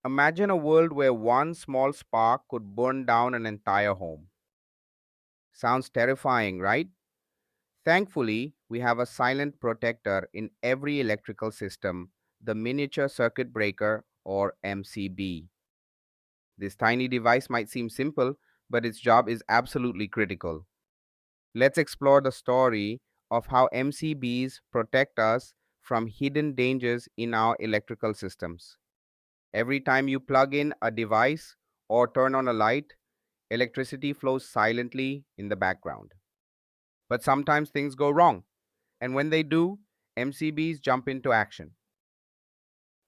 Imagine a world where one small spark could burn down an entire home. Sounds terrifying, right? Thankfully, we have a silent protector in every electrical system, the miniature circuit breaker or MCB. This tiny device might seem simple, but its job is absolutely critical. Let's explore the story of how MCBs protect us from hidden dangers in our electrical systems. Every time you plug in a device or turn on a light, electricity flows silently in the background. But sometimes things go wrong, and when they do, MCBs jump into action.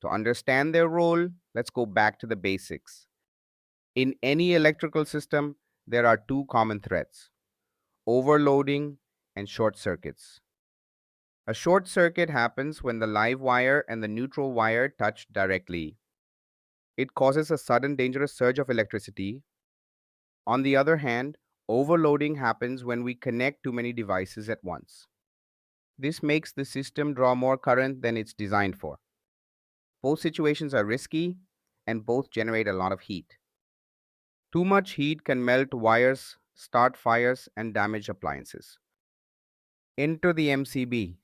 To understand their role, let's go back to the basics. In any electrical system, there are two common threats: overloading and short circuits. A short circuit happens when the live wire and the neutral wire touch directly. It causes a sudden dangerous surge of electricity. On the other hand, overloading happens when we connect too many devices at once. This makes the system draw more current than it's designed for. Both situations are risky and both generate a lot of heat. Too much heat can melt wires, start fires, and damage appliances. Enter the MCB,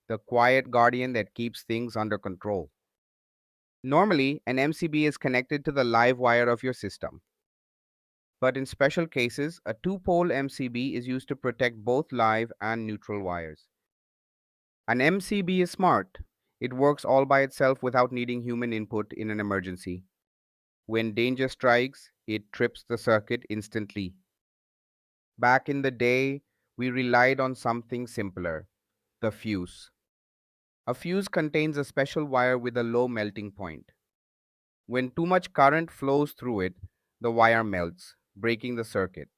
the quiet guardian that keeps things under control. Normally, an MCB is connected to the live wire of your system, but in special cases, a two-pole MCB is used to protect both live and neutral wires. An MCB is smart. It works all by itself without needing human input in an emergency. When danger strikes, it trips the circuit instantly. Back in the day, we relied on something simpler: the fuse. A fuse contains a special wire with a low melting point. When too much current flows through it, the wire melts, breaking the circuit.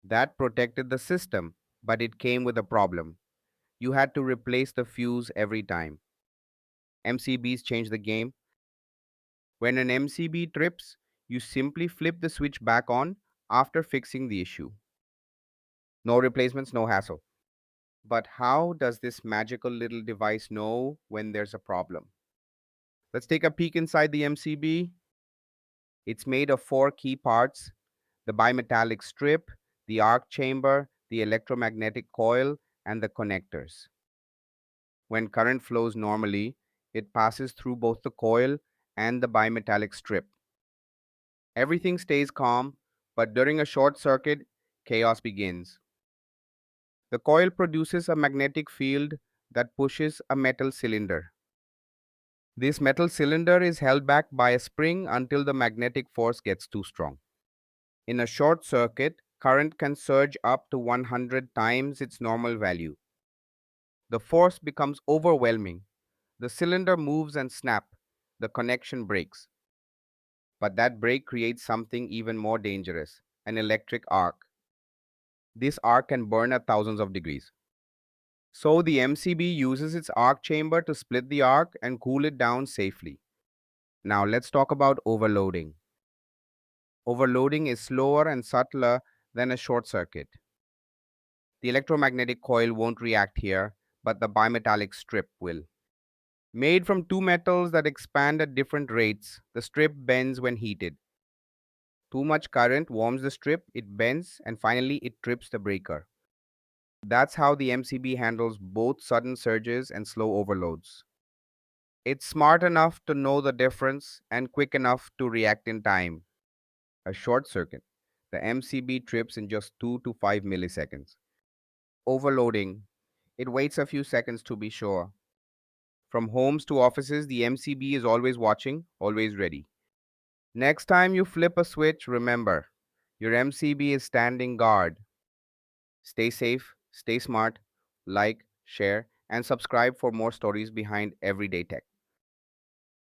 That protected the system, but it came with a problem. You had to replace the fuse every time. MCBs changed the game. When an MCB trips, you simply flip the switch back on after fixing the issue. No replacements, no hassle. But how does this magical little device know when there's a problem? Let's take a peek inside the MCB. It's made of four key parts: the bimetallic strip, the arc chamber, the electromagnetic coil, and the connectors. When current flows normally, it passes through both the coil and the bimetallic strip. Everything stays calm, but during a short circuit, chaos begins. The coil produces a magnetic field that pushes a metal cylinder. This metal cylinder is held back by a spring until the magnetic force gets too strong. In a short circuit, current can surge up to 100 times its normal value. The force becomes overwhelming. The cylinder moves and snap. The connection breaks. But that break creates something even more dangerous: an electric arc. This arc can burn at thousands of degrees. So the MCB uses its arc chamber to split the arc and cool it down safely. Now let's talk about overloading. Overloading is slower and subtler than a short circuit. The electromagnetic coil won't react here, but the bimetallic strip will. Made from two metals that expand at different rates, the strip bends when heated. Too much current warms the strip, it bends, and finally it trips the breaker. That's how the MCB handles both sudden surges and slow overloads. It's smart enough to know the difference and quick enough to react in time. A short circuit: the MCB trips in just 2 to 5 milliseconds. Overloading: it waits a few seconds to be sure. From homes to offices, the MCB is always watching, always ready. Next time you flip a switch, remember, your MCB is standing guard. Stay safe, stay smart, like, share, and subscribe for more stories behind everyday tech.